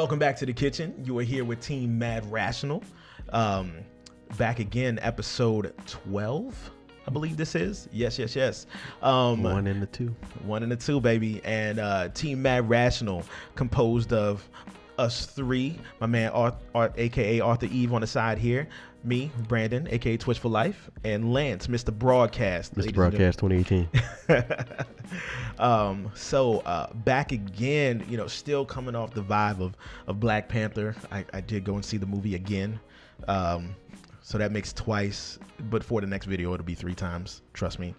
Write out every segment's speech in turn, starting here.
Welcome back to the kitchen. You are here with Team Mad Rational. Back again, episode 12, I believe this is. Yes. 1 and the 2. 1 and the 2, baby. And Team Mad Rational, composed of us three. My man, a.k.a. Arthur Yves on the side here. Me, Brandon, a.k.a. Twitch for Life. And Lance, MrBroadcast. MrBroadcast 2018. Back again, still coming off the vibe of Black Panther. I did go and see the movie again. So that makes twice, but for the next video, it'll be 3 times. Trust me.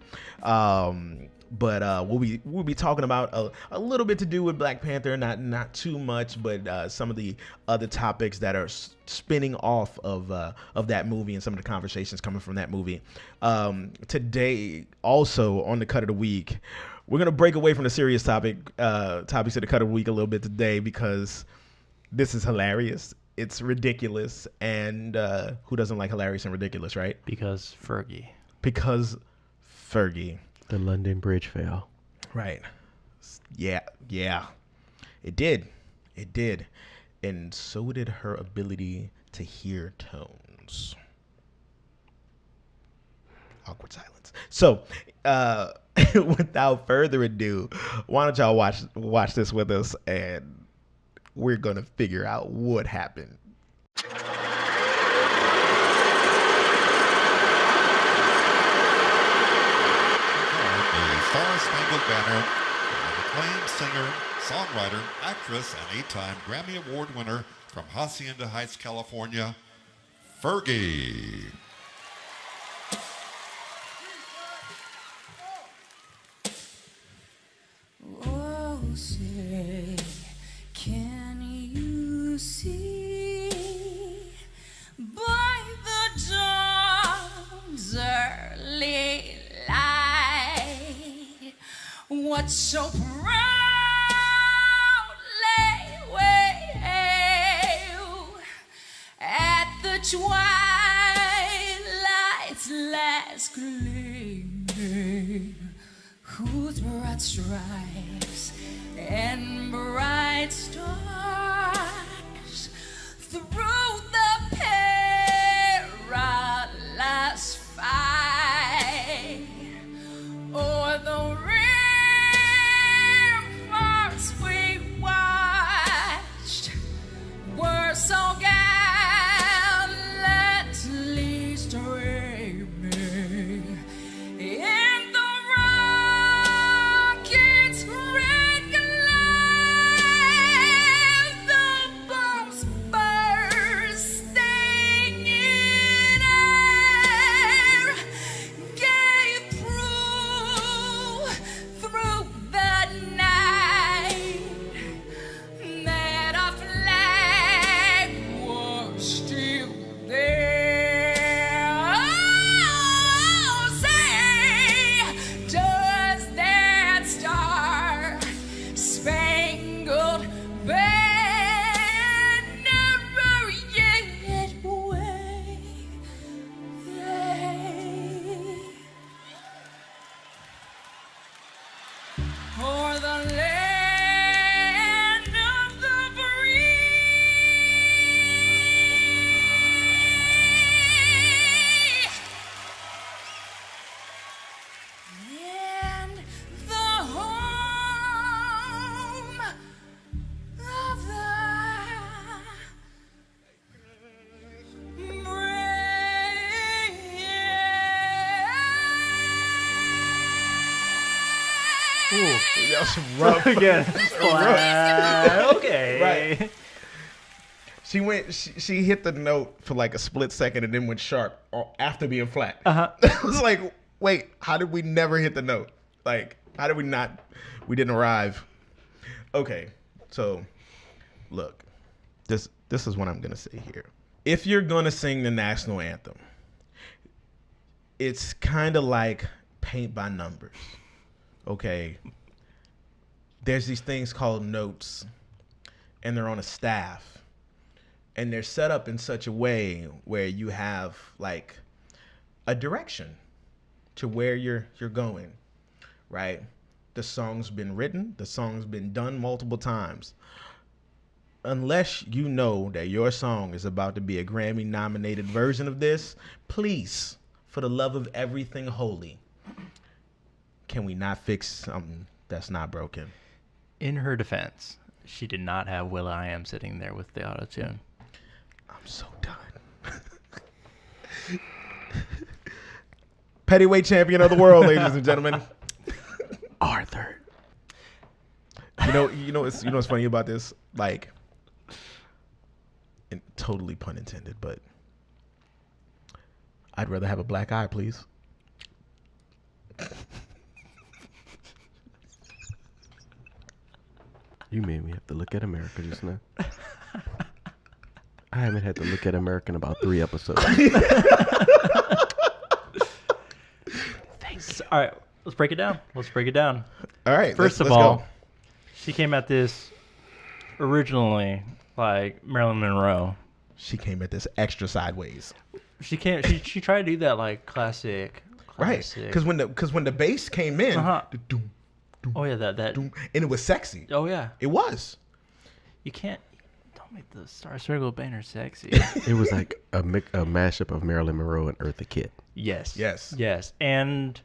We'll be talking about a little bit to do with Black Panther, not too much, but some of the other topics that are spinning off of that movie and some of the conversations coming from that movie. Today, also on the Cut of the Week, we're gonna break away from the serious topics of the Cut of the Week a little bit today because this is hilarious. It's ridiculous, and who doesn't like hilarious and ridiculous, right? Because Fergie. The London Bridge fell. Right. Yeah. It did. And so did her ability to hear tones. Awkward silence. So, without further ado, why don't y'all watch this with us, and we're going to figure out what happened. Star-Spangled Banner, an acclaimed singer, songwriter, actress, and 8-time Grammy Award winner from Hacienda Heights, California, Fergie. Oh, say, can you see by the dawn's early light what so proudly wailed at the twilight's last gleaming, whose broad stripes and bright stars through the perilous fight o'er the ramparts we watched were so gallantly streaming in the rocket's red glare, the bombs bursting in air gave proof through the night that our flag was still there. Oh, say, does that star-spangled banner yet wave for the land of the free and the home of the brave. That was some rough. Again. Okay. Right. She hit the note for like a split second and then went sharp after being flat. It was like, wait, how did we never hit the note? Like, how did we didn't arrive? Okay, so look, this is what I'm gonna say here. If you're gonna sing the national anthem, it's kind of like paint by numbers. Okay, there's these things called notes, and they're on a staff, and they're set up in such a way where you have like a direction to where you're going, right? The song's been written, the song's been done multiple times. unless you know that your song is about to be a Grammy nominated version of this, please, for the love of everything holy, can we not fix something that's not broken? In her defense, she did not have Will.i.am sitting there with the auto-tune. I'm so done. Pettyweight champion of the world, ladies and gentlemen. Arthur. You know what's funny about this? Like, and totally pun intended, but I'd rather have a black eye, please. You made me have to look at America just now. I haven't had to look at America in about 3 episodes. Thanks. All right, let's break it down. All right. First of let's all, go. she came at this originally like Marilyn Monroe. She came at this extra sideways. She tried to do that like classic. Right. Because when the bass came in, the doom, doom, Oh yeah, that. doom, and it was sexy. Oh yeah. It was. You can't. Don't make the Star Spangled Banner sexy. It was like a mashup of Marilyn Monroe and Eartha Kitt. Yes. Yes. Yes. And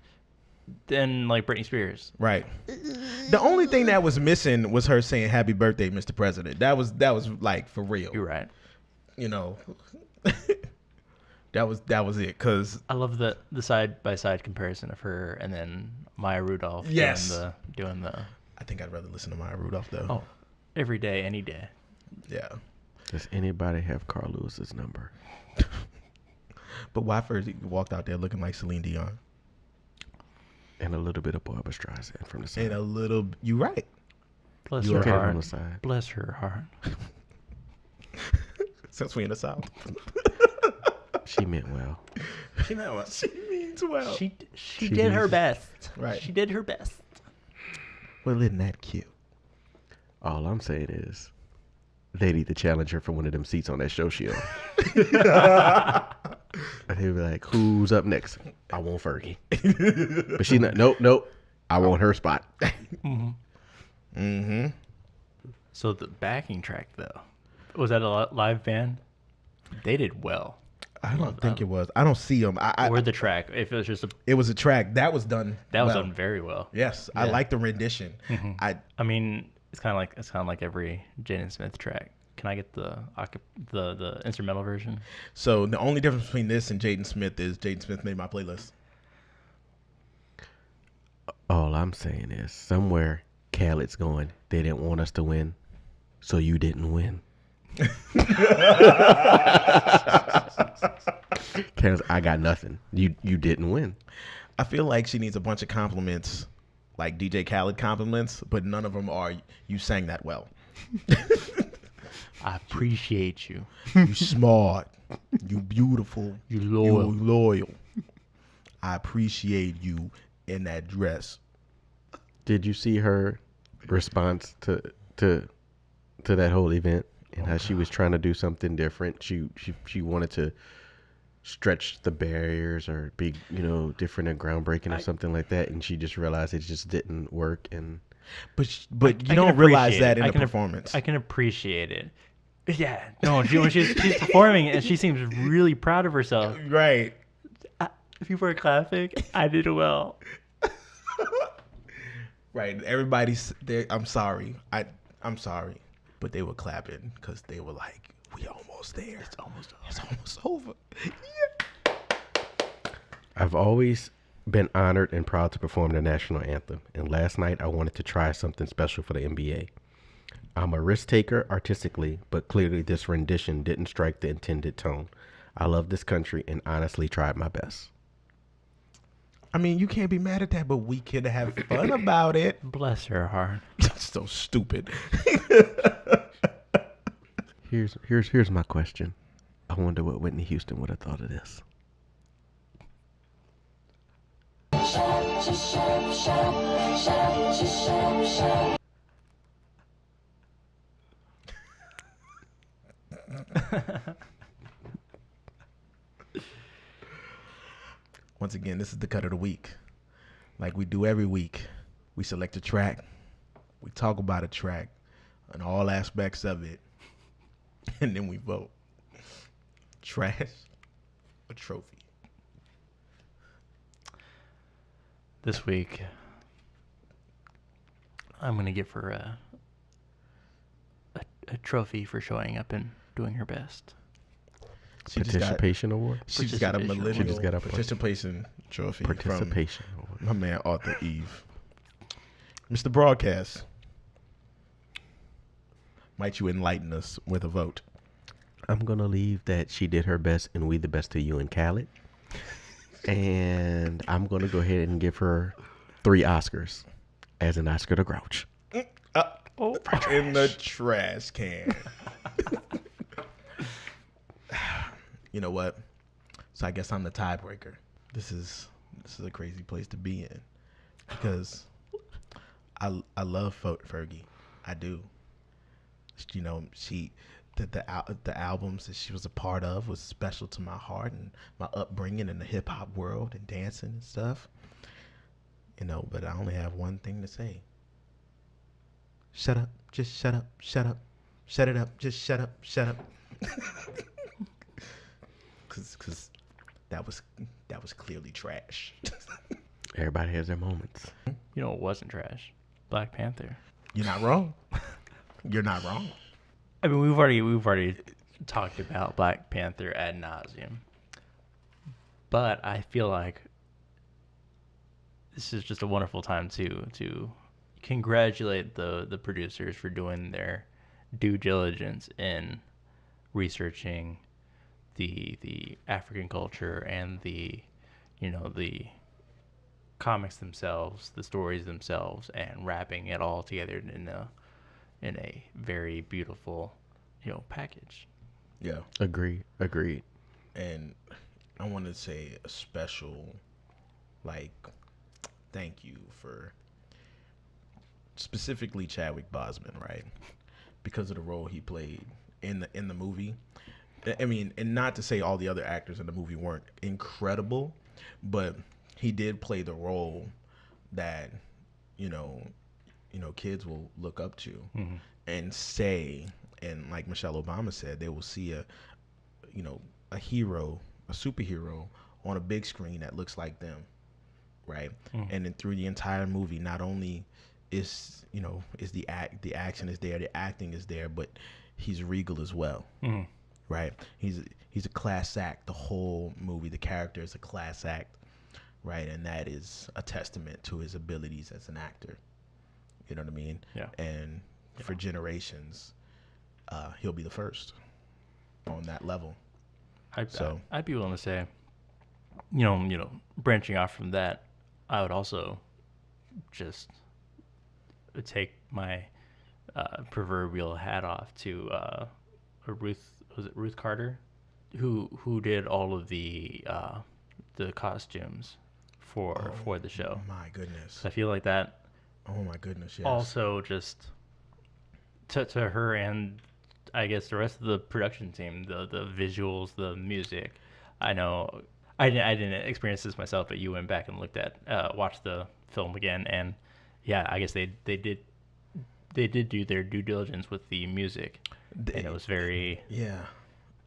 then like Britney Spears. Right. The only thing that was missing was her saying "Happy Birthday, Mr. President." That was like for real. You're right. You know. That was it. Cause I love the side by side comparison of her and then Maya Rudolph. Yes. Doing the. I think I'd rather listen to Maya Rudolph though. Oh, every day, any day. Yeah. Does anybody have Carl Lewis's number? But why first he walked out there looking like Celine Dion? And a little bit of Barbra Streisand from the side. And a little. You right. Bless You her okay on heart. the side. Bless her heart. Since we in the South. She meant well. She meant what? She means well. She did her best. Right. She did her best. Well, isn't that cute? All I'm saying is, they need to challenge her for one of them seats on that show she on. And he'll be like, "Who's up next?" I want Fergie. But she's not. Nope. I want her spot. Mm-hmm. So the backing track though, was that a live band? They did well. I don't think it was. I don't see them. Or the track. If it was just It was a track that was done. that was well. done very well. Yes, I Yeah. like the rendition. I mean, it's kind of like every Jaden Smith track. Can I get the instrumental version? So the only difference between this and Jaden Smith is Jaden Smith made my playlist. All I'm saying is, somewhere Khaled's going, they didn't want us to win, so you didn't win. Khaled's, I got nothing. You didn't win. I feel like she needs a bunch of compliments, like DJ Khaled compliments, but none of them are "you sang that well." I appreciate you. You smart. You beautiful. You loyal. You loyal. I appreciate you in that dress. Did you see her response to that whole event and how she was trying to do something different? She wanted to stretch the barriers or be, different and groundbreaking or something like that, and she just realized it just didn't work. And But I you can don't realize appreciate that it. in I the can performance. I can appreciate it. Yeah, no, when she's performing and she seems really proud of herself. Right. People are clapping. I did well. Right. Everybody's there. I'm sorry. I'm sorry. But they were clapping because they were like, we almost there. It's almost over. Yeah. I've always been honored and proud to perform the national anthem, and last night I wanted to try something special for the NBA. I'm a risk taker artistically, but clearly this rendition didn't strike the intended tone. I love this country and honestly tried my best. I mean, you can't be mad at that, but we could have fun about it. Bless her heart. So stupid. Here's my question. I wonder what Whitney Houston would have thought of this. Once again, this is the cut of the week. Like we do every week, we select a track, we talk about a track and all aspects of it, and then we vote. Trash or trophy? This week, I'm gonna give her a trophy for showing up and doing her best. Participation award. She just got a Participation millennial She just got a participation trophy Participation award. from my man Arthur Yves. Mr. Broadcast, might you enlighten us with a vote? I'm gonna leave that she did her best in We the Best to You and Khaled, and I'm gonna go ahead and give her 3 Oscars as an Oscar to Grouch. In the trash can. You know what? So I guess I'm the tiebreaker. This is a crazy place to be in because I love Fergie. I do. You know, the albums that she was a part of was special to my heart and my upbringing in the hip hop world and dancing and stuff. You know, but I only have one thing to say. Shut up. Just shut up. Shut up. Shut it up. Just shut up. Shut up. Cause that was clearly trash. Everybody has their moments. You know, it wasn't trash. Black Panther. You're not wrong. You're not wrong. I mean, we've already talked about Black Panther ad nauseum, but I feel like this is just a wonderful time to congratulate the producers for doing their due diligence in researching the African culture and the comics themselves, the stories themselves, and wrapping it all together in a very beautiful, package. Yeah. Agreed. And I want to say a special, thank you for specifically Chadwick Boseman, right? Because of the role he played in the movie. I mean, and not to say all the other actors in the movie weren't incredible, but he did play the role that, kids will look up to and say, and like Michelle Obama said, they will see a hero, a superhero on a big screen that looks like them, right? And then through the entire movie, not only is the action is there, the acting is there, but he's regal as well. Right, he's a class act. The whole movie, the character is a class act, right, and that is a testament to his abilities as an actor. You know what I mean? Yeah. And for generations, he'll be the first on that level. I'd be willing to say, branching off from that, I would also just take my proverbial hat off to Ruth Carter, who did all of the costumes for the show. My goodness. So I feel like that. Oh my goodness. Yes. Also, just to her and I guess the rest of the production team, the visuals, the music. I know I didn't experience this myself, but you went back and watched the film again, and yeah, I guess they did do their due diligence with the music. And it was very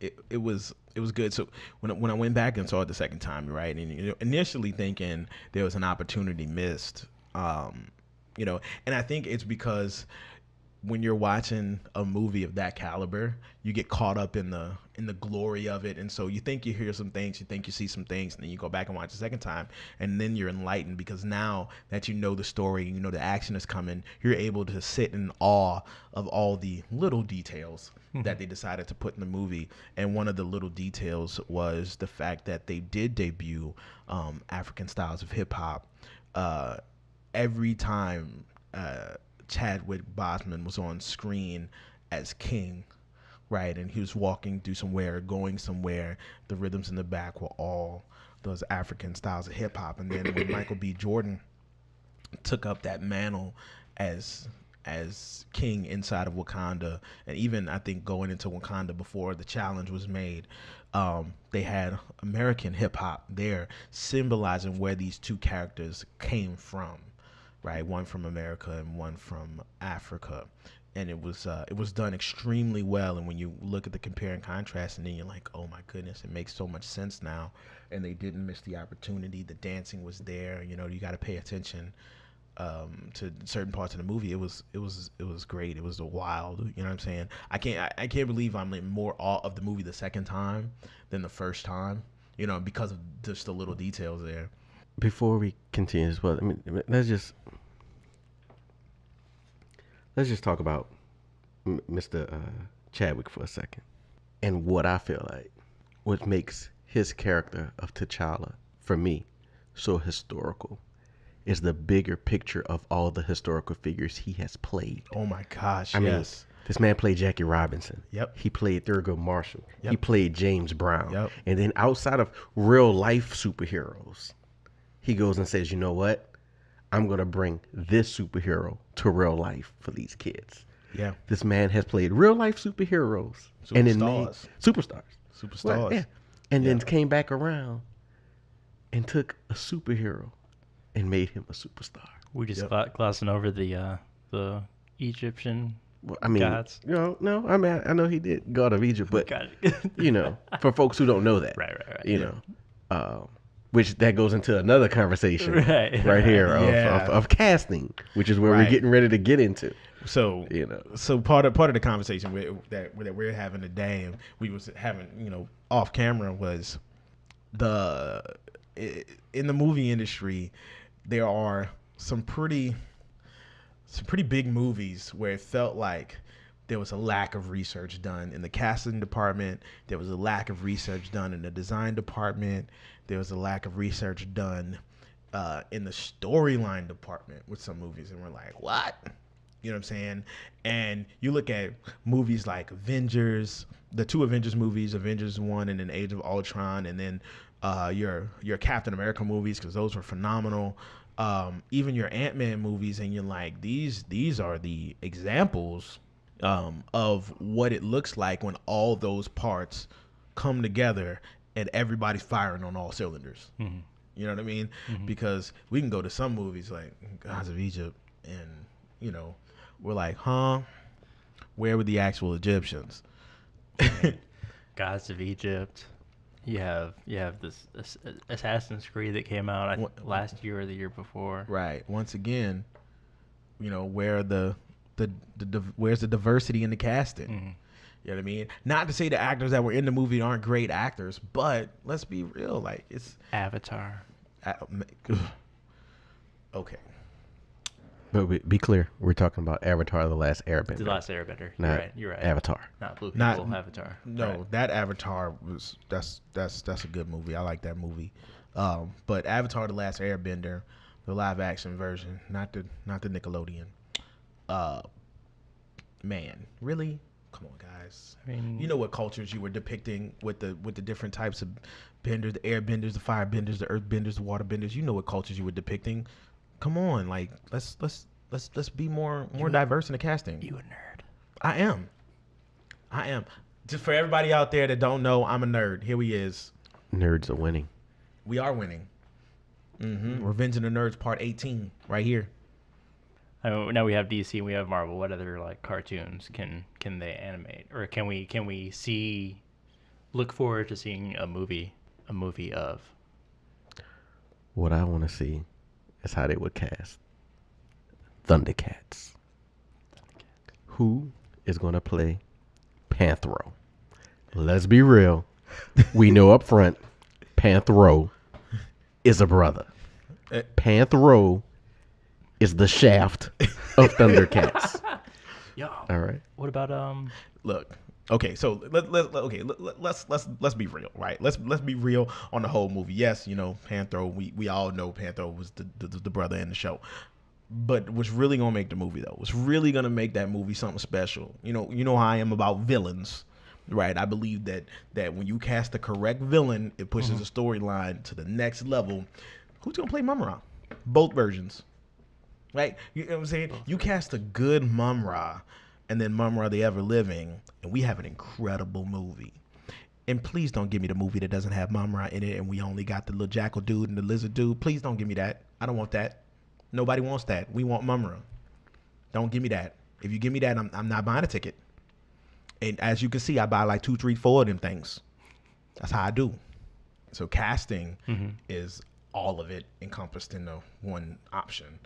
it was good. So when I went back and saw it the second time, right, and initially thinking there was an opportunity missed, and I think it's because when you're watching a movie of that caliber, you get caught up in the glory of it, and so you think you hear some things, you think you see some things, and then you go back and watch the second time, and then you're enlightened because now that you know the story, the action is coming, you're able to sit in awe of all the little details that they decided to put in the movie. And one of the little details was the fact that they did debut African styles of hip hop. Every time Chadwick Boseman was on screen as King, right, and he was walking through somewhere, going somewhere, the rhythms in the back were all those African styles of hip hop. And then when Michael B. Jordan took up that mantle as King inside of Wakanda, and even I think going into Wakanda before the challenge was made, they had American hip hop there symbolizing where these two characters came from. Right, one from America and one from Africa, and it was done extremely well. And when you look at the compare and contrast, and then you're like, oh my goodness, it makes so much sense now. And they didn't miss the opportunity. The dancing was there. You know, you got to pay attention to certain parts of the movie. It was great. It was a wild. You know what I'm saying? I can't believe I'm in more awe of the movie the second time than the first time. You know, because of just the little details there. Before we continue as well, I mean, let's just talk about Mr. Chadwick for a second, and what I feel like what makes his character of T'Challa for me so historical is the bigger picture of all the historical figures he has played. Oh my gosh! I mean, yes. This man played Jackie Robinson. Yep. He played Thurgood Marshall. Yep. He played James Brown. Yep. And then outside of real life superheroes, he goes and says, you know what? I'm going to bring this superhero to real life for these kids. Yeah. This man has played real life superheroes. And then made superstars. Superstars. Right, yeah. And then came back around and took a superhero and made him a superstar. We just glossing over the Egyptian Well, I mean, gods. no, I mean, I know he did God of Egypt, but Got it. you know, for folks who don't know that, Right. you know, which that goes into another conversation Right. here Yeah. of casting, which is where we're Right. getting ready to get into. So You know. so part of the conversation that we're having today, and we was having, you know, off camera, was in the movie industry, there are some pretty big movies where it felt like there was a lack of research done in the casting department. There was a lack of research done in the design department. There was a lack of research done in the storyline department with some movies, and we're like, what? You know what I'm saying? And you look at movies like Avengers, the two Avengers movies, Avengers 1 and then Age of Ultron, and then your Captain America movies, because those were phenomenal. Even your Ant-Man movies, and you're like, these are the examples of what it looks like when all those parts come together and everybody's firing on all cylinders. Mm-hmm. You know what I mean? Mm-hmm. Because we can go to some movies like Gods of Egypt, and you know, we're like, huh? Where were the actual Egyptians? Gods of Egypt. You have this Assassin's Creed that came out last year or the year before. Right. Once again, you know, where's the diversity in the casting? Mm-hmm. You know what I mean? Not to say the actors that were in the movie aren't great actors, but let's be real. Like, it's Avatar. Okay. But be clear, we're talking about Avatar: The Last Airbender. The Last Airbender. Not You're right. Avatar. Not Blue People. Not Avatar. No, Right. that Avatar that's a good movie. I like that movie. But Avatar: The Last Airbender, the live action version, not the Nickelodeon. Man, really? Come on, guys. I mean, You know what cultures you were depicting with the different types of benders, the air benders, the fire benders, the earth benders, the water benders. You know what cultures you were depicting. Come on, like let's be more diverse in the casting. you a nerd. I am. Just for everybody out there that don't know, I'm a nerd. Here we is. Nerds are winning. We are winning. Revenge of the Nerds Part 18 right here. I mean, now we have DC and we have Marvel. What other like cartoons can they animate, or can we look forward to seeing a movie of? What I want to see is how they would cast Thundercats. Who is going to play Panther? Let's be real. We know up front, Panther is a brother. Panther is the shaft of Thundercats. Yo. All right. What about Look. Okay, so let's be real, right? Let's be real on the whole movie. Yes, you know, Panther. We all know Panther was the brother in the show. But what's really gonna make the movie though? What's really gonna make that movie something special? You know how I am about villains, right? I believe that when you cast the correct villain, it pushes the storyline to the next level. Who's gonna play Mum-Ra? Both versions, right? You know what I'm saying? You cast a good Mum-Ra, and then Mum-Ra the Ever Living, and we have an incredible movie. And please don't give me the movie that doesn't have Mum-Ra in it, and we only got the little jackal dude and the lizard dude. Please don't give me that. I don't want that. Nobody wants that. We want Mum-Ra. Don't give me that. If you give me that, I'm not buying a ticket. And as you can see, I buy like 2, 3, 4 of them things. That's how I do. So casting is all of it encompassed in the one option,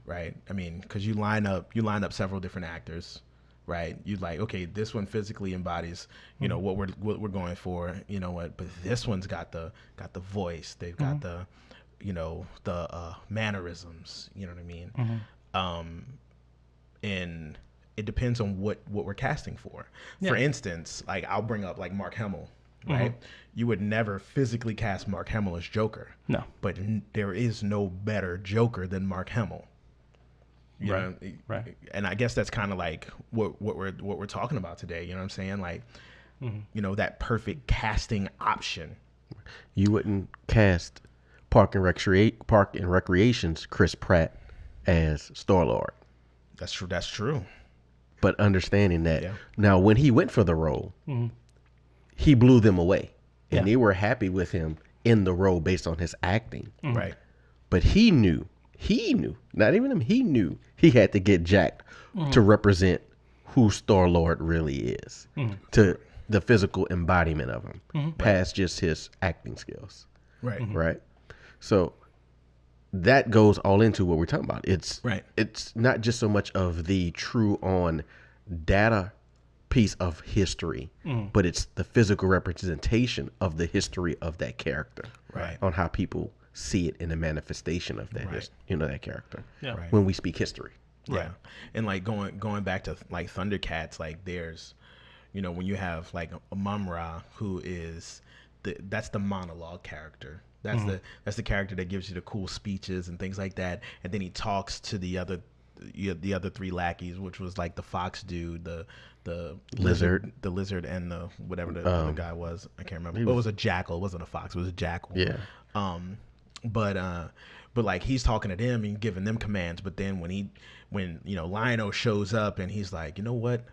right? I mean, because you line up several different actors, right? You like, okay, this one physically embodies, you know, what we're going for, you know what? But this one's got the voice. They've got the, you know, the mannerisms. You know what I mean? And it depends on what we're casting for. For instance, like I'll bring up like Mark Hamill, right? You would never physically cast Mark Hamill as Joker. No. But there is no better Joker than Mark Hamill. You know? Right. And I guess that's kind of like what we're talking about today. You know what I'm saying? Like, you know, that perfect casting option. You wouldn't cast Park and Recreation's Chris Pratt as Star-Lord. That's true. That's true. But understanding that now, when he went for the role, he blew them away, and they were happy with him in the role based on his acting. Right. But he knew, not even him, he knew he had to get jacked to represent who Star-Lord really is, to the physical embodiment of him, past just his acting skills. Right. Right. So that goes all into what we're talking about. It's not just so much of the true on data piece of history, but it's the physical representation of the history of that character, Right. on how people see it in the manifestation of that, that character. Yeah. Right. When we speak history. Yeah. And like going back to like Thundercats, like there's, you know, when you have like a Mumra who is that's the monologue character. That's the character that gives you the cool speeches and things like that. And then he talks to the other 3 lackeys, which was like the fox dude, the Lizard, and the whatever the other guy was. I can't remember. But it was a jackal. It wasn't a fox. It was a jackal. Yeah. But like he's talking to them and giving them commands. But then when you know Lion-O shows up and he's like, you know what,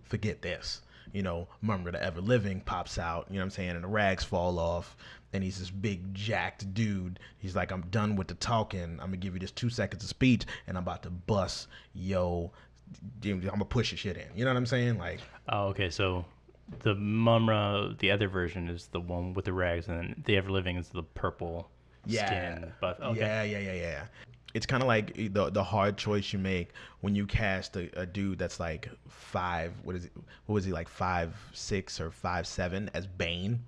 forget this. You know, Mumra the Ever Living pops out. You know what I'm saying? And the rags fall off. And he's this big jacked dude. He's like, I'm done with the talking. I'm gonna give you this 2 seconds of speech, and I'm about to bust. I'm gonna push your shit in. You know what I'm saying? Like, Oh, okay. So the Mumra, the other version is the one with the rags, and then the Ever Living is the purple skin buff. Okay. Yeah. It's kind of like the hard choice you make when you cast a dude that's like 5. What was he like 5'6" or 5'7" as Bane?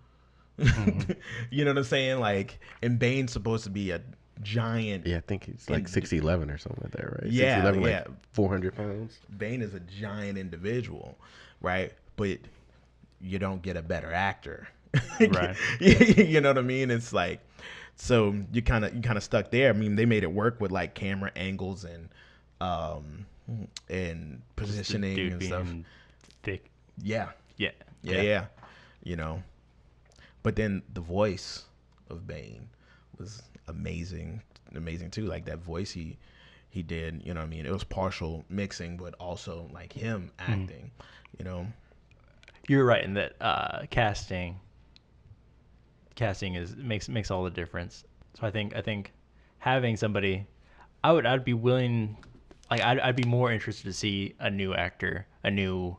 You know what I'm saying? Like, and Bane's supposed to be a giant. Yeah, I think he's like 6'11" or something like that, right? Yeah, 6'11", yeah. like 400 pounds. Bane is a giant individual, right? But you don't get a better actor, Right. You know what I mean? It's like, so you kind of stuck there. I mean, they made it work with like camera angles and positioning Dude and being stuff. thick. Yeah. Yeah. You know, but then the voice of Bane was amazing too. Like that voice he did, you know what I mean? It was partial mixing, but also like him acting, you know. You're right in that casting makes all the difference. So I think having somebody, I'd be willing, like I'd be more interested to see a new actor, a new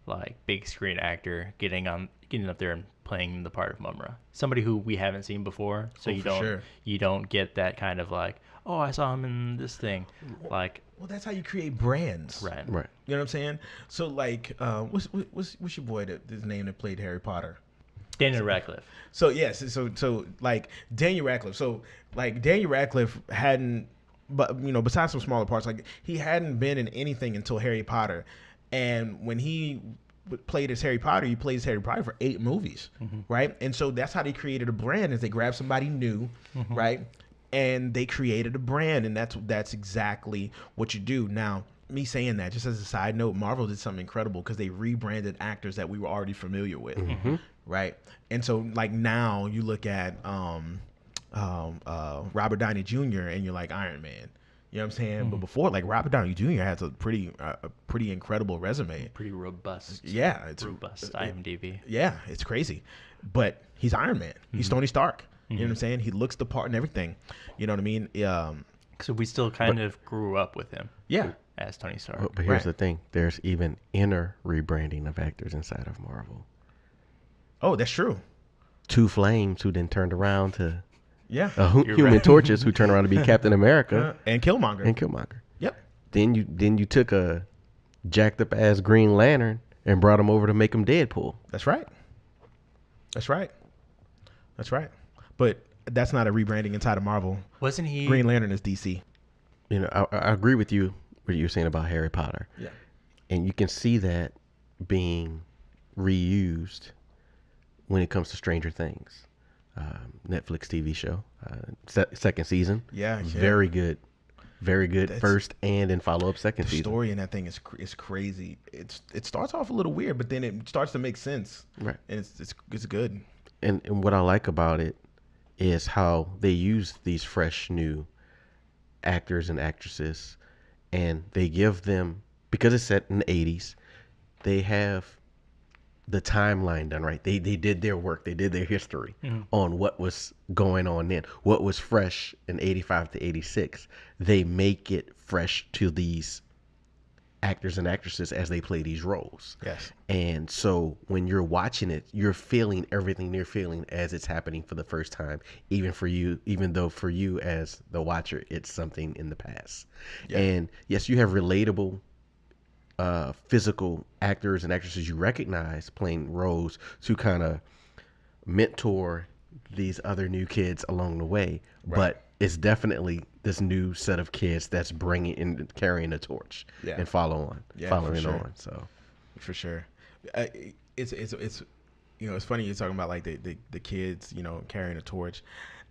like big screen actor getting up there and playing the part of Mumra. Somebody who we haven't seen before, so you don't get that kind of like, oh, I saw him in this thing, like. Well, that's how you create brands, Right. You know what I'm saying? So like, what's your boy his name that played Harry Potter? Daniel Radcliffe. So yes, so like Daniel Radcliffe. So like Daniel Radcliffe hadn't, but you know, besides some smaller parts, like he hadn't been in anything until Harry Potter, and when he played as Harry Potter, he plays Harry Potter for 8 movies, right? And so that's how they created a brand, is they grabbed somebody new, right? And they created a brand, and that's exactly what you do. Now, me saying that, just as a side note, Marvel did something incredible because they rebranded actors that we were already familiar with, right? And so, like now, you look at Robert Downey Jr. and you're like Iron Man. You know what I'm saying? But before, like Robert Downey Jr. has a pretty incredible resume. Pretty robust. Yeah, it's robust IMDb. Yeah, it's crazy. But he's Iron Man. He's Tony Stark. You know what I'm saying? He looks the part and everything. You know what I mean? So we still kind of grew up with him. Yeah. as Tony Stark. But here's Right. the thing: there's even inner rebranding of actors inside of Marvel. Oh, that's true. Two Flames, who then turned around to Yeah. Human right. Torches, who turned around to be Captain America And Killmonger. and Killmonger. Yep. Then you took a jacked up ass Green Lantern and brought him over to make him Deadpool. That's right. That's right. That's right. But that's not a rebranding inside of Marvel. Wasn't he? Green Lantern is DC. You know, I agree with you what you're saying about Harry Potter. Yeah. And you can see that being reused when it comes to Stranger Things, Netflix TV show, second season. Yeah, yeah. Very good That's- first and in follow up second The season. story in that thing is crazy. It starts off a little weird, but then it starts to make sense. Right. And it's good. And what I like about it is how they use these fresh new actors and actresses, and they give them, because it's set in the 80s, they have the timeline done right. They did their work. They did their history on what was going on then, what was fresh in 85 to 86. They make it fresh to these actors and actresses as they play these roles. Yes. And so when you're watching it, you're feeling everything they're feeling as it's happening for the first time, even though for you as the watcher, it's something in the past. Yeah. And yes, you have relatable physical actors and actresses you recognize playing roles to kind of mentor these other new kids along the way. But it's definitely this new set of kids that's bringing and carrying the torch and following for sure. on. So For sure. It's it's funny you're talking about like the kids, carrying a torch.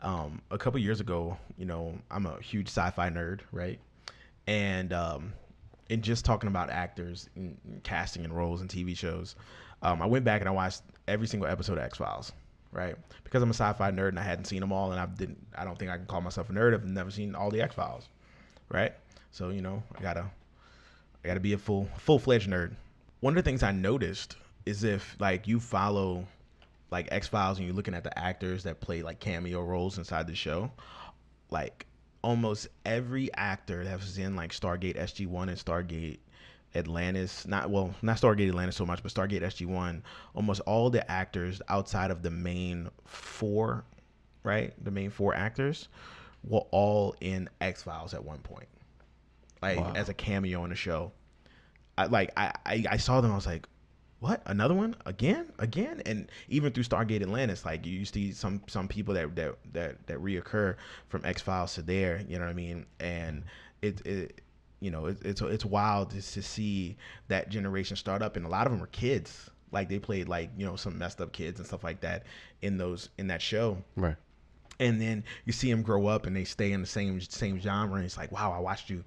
A couple years ago, I'm a huge sci-fi nerd, right? And just talking about actors and casting and roles in TV shows, I went back and I watched every single episode of X-Files, right? Because I'm a sci-fi nerd and I hadn't seen them all, and I don't think I can call myself a nerd if I've never seen all the X-Files, right? So I gotta be a full-fledged nerd. One of the things I noticed is if like you follow like X-Files and you're looking at the actors that play like cameo roles inside the show, like almost every actor that was in like Stargate SG-1 and Stargate Atlantis, not Stargate Atlantis so much, but Stargate SG-1, almost all the actors outside of the main four, right? The main four actors were all in X-Files at one point, like as a cameo in the show. I saw them, I was like, what? Another one? Again? And even through Stargate Atlantis, like you see some people that reoccur from X-Files to there, you know what I mean? And it's wild to see that generation start up, and a lot of them are kids. Like they played like, some messed up kids and stuff like that in that show. right. And then you see them grow up and they stay in the same genre. And it's like, wow, I watched you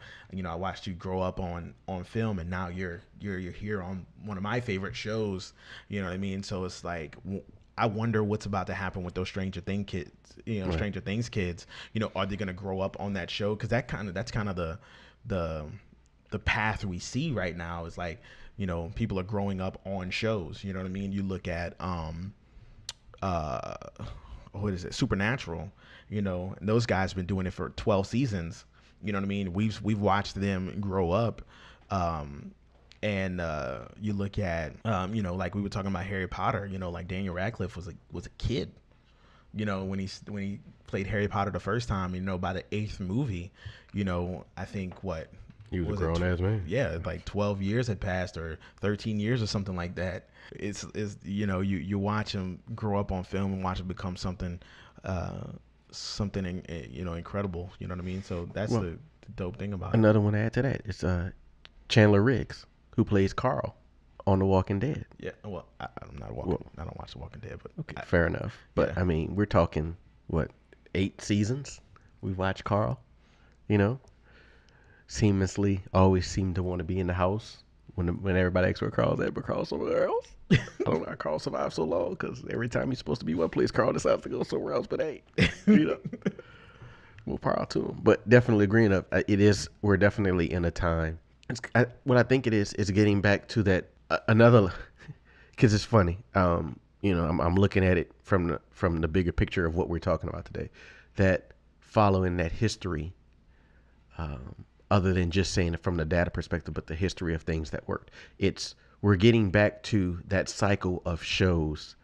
grow up on film, and now you're here on one of my favorite shows. You know what I mean? So it's like, I wonder what's about to happen with those Stranger Things kids. Stranger Things kids. Are they gonna grow up on that show? Because that's kind of the path we see right now. Is like, people are growing up on shows. You know what I mean? You look at what is it, Supernatural, and those guys have been doing it for 12 seasons. You know what I mean? We've watched them grow up. And you look at like we were talking about Harry Potter, like Daniel Radcliffe was a kid, when he played Harry Potter the first time. By the 8th movie, I think He was a grown ass man. Yeah, like 12 years had passed, or 13 years or something like that. It's you watch him grow up on film and watch him become something incredible. You know what I mean? So that's the dope thing about it. Another one to add to that is Chandler Riggs, who plays Carl on The Walking Dead. Yeah, well, I'm not walking. I don't watch The Walking Dead, but Okay, fair enough. But yeah. I mean, we're talking 8 seasons we've watched Carl. Seamlessly always seemed to want to be in the house when everybody asks where Carl's at, but Carl's somewhere else. I don't know how Carl survived so long, because every time he's supposed to be one place, Carl decides to go somewhere else. But hey, more power to him. But definitely agreeing up, we're definitely in a time. What I think it is getting back to that another, because it's funny. I'm looking at it from the bigger picture of what we're talking about today. That following that history other than just saying it from the data perspective, but the history of things that worked. We're getting back to that cycle of shows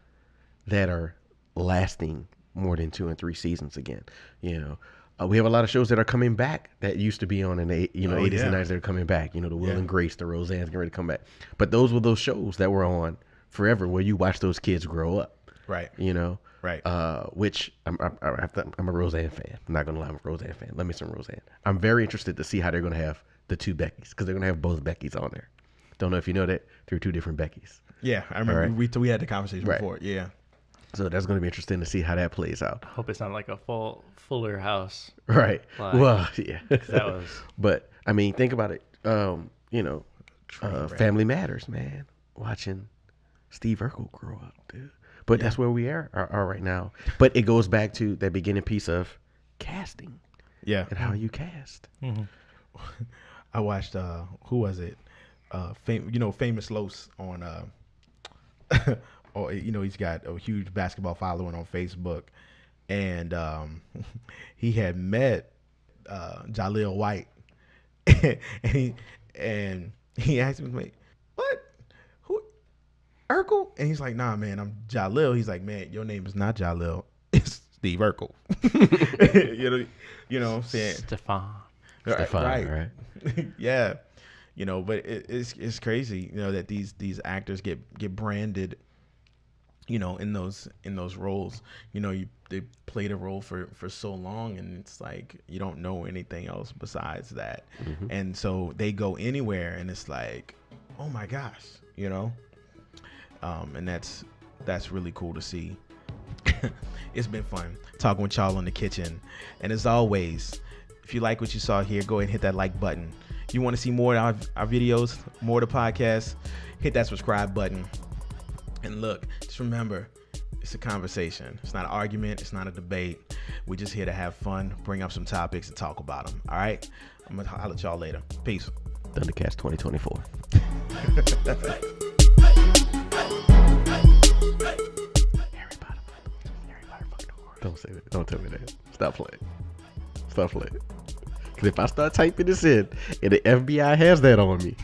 that are lasting more than 2 and 3 seasons again. We have a lot of shows that are coming back that used to be on in the 80s and 90s that are coming back. The Will and Grace, the Roseanne's getting ready to come back. But those were those shows that were on forever where you watch those kids grow up. Right. Right. Which I'm a Roseanne fan. I'm not going to lie, I'm a Roseanne fan. Let me some Roseanne. I'm very interested to see how they're going to have the 2 Beckys because they're going to have both Beckys on there. Don't know if you know that. There are 2 different Beckys. Yeah, I remember we had the conversation Right. before. Yeah. So that's going to be interesting to see how that plays out. I hope it's not like a Fuller House. Right. Like, well, yeah. That was. But I mean, think about it. Family Matters, man. Watching Steve Urkel grow up, dude. But that's where we are right now. But it goes back to that beginning piece of casting. Yeah. And how you cast. Mm-hmm. I watched who was it? Famous Los on he's got a huge basketball following on Facebook, and he had met Jaleel White, and he asked him, "Wait, what? Who? Urkel?" And he's like, "Nah, man, I'm Jaleel." He's like, "Man, your name is not Jaleel. It's Steve Urkel." you know what I'm saying? Stefan, right? Yeah. But it's crazy, that these actors get branded, in those roles. They played a role for so long, and it's like you don't know anything else besides that. Mm-hmm. And so they go anywhere, and it's like, oh my gosh, and that's really cool to see. It's been fun talking with y'all in the kitchen, and as always, if you like what you saw here, go ahead and hit that like button. You want to see more of our videos, more of the podcast, hit that subscribe button. And look, just remember, it's a conversation. It's not an argument. It's not a debate. We're just here to have fun, bring up some topics, and talk about them. All right? I'm going to holler at y'all later. Peace. Thundercats 2024. Don't say that. Don't tell me that. Stop playing. Because if I start typing this in, and the FBI has that on me,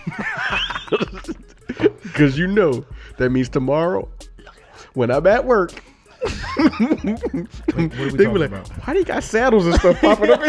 because that means tomorrow when I'm at work, Wait, what are we they be talking like, about? "Why do you got saddles and stuff popping up?"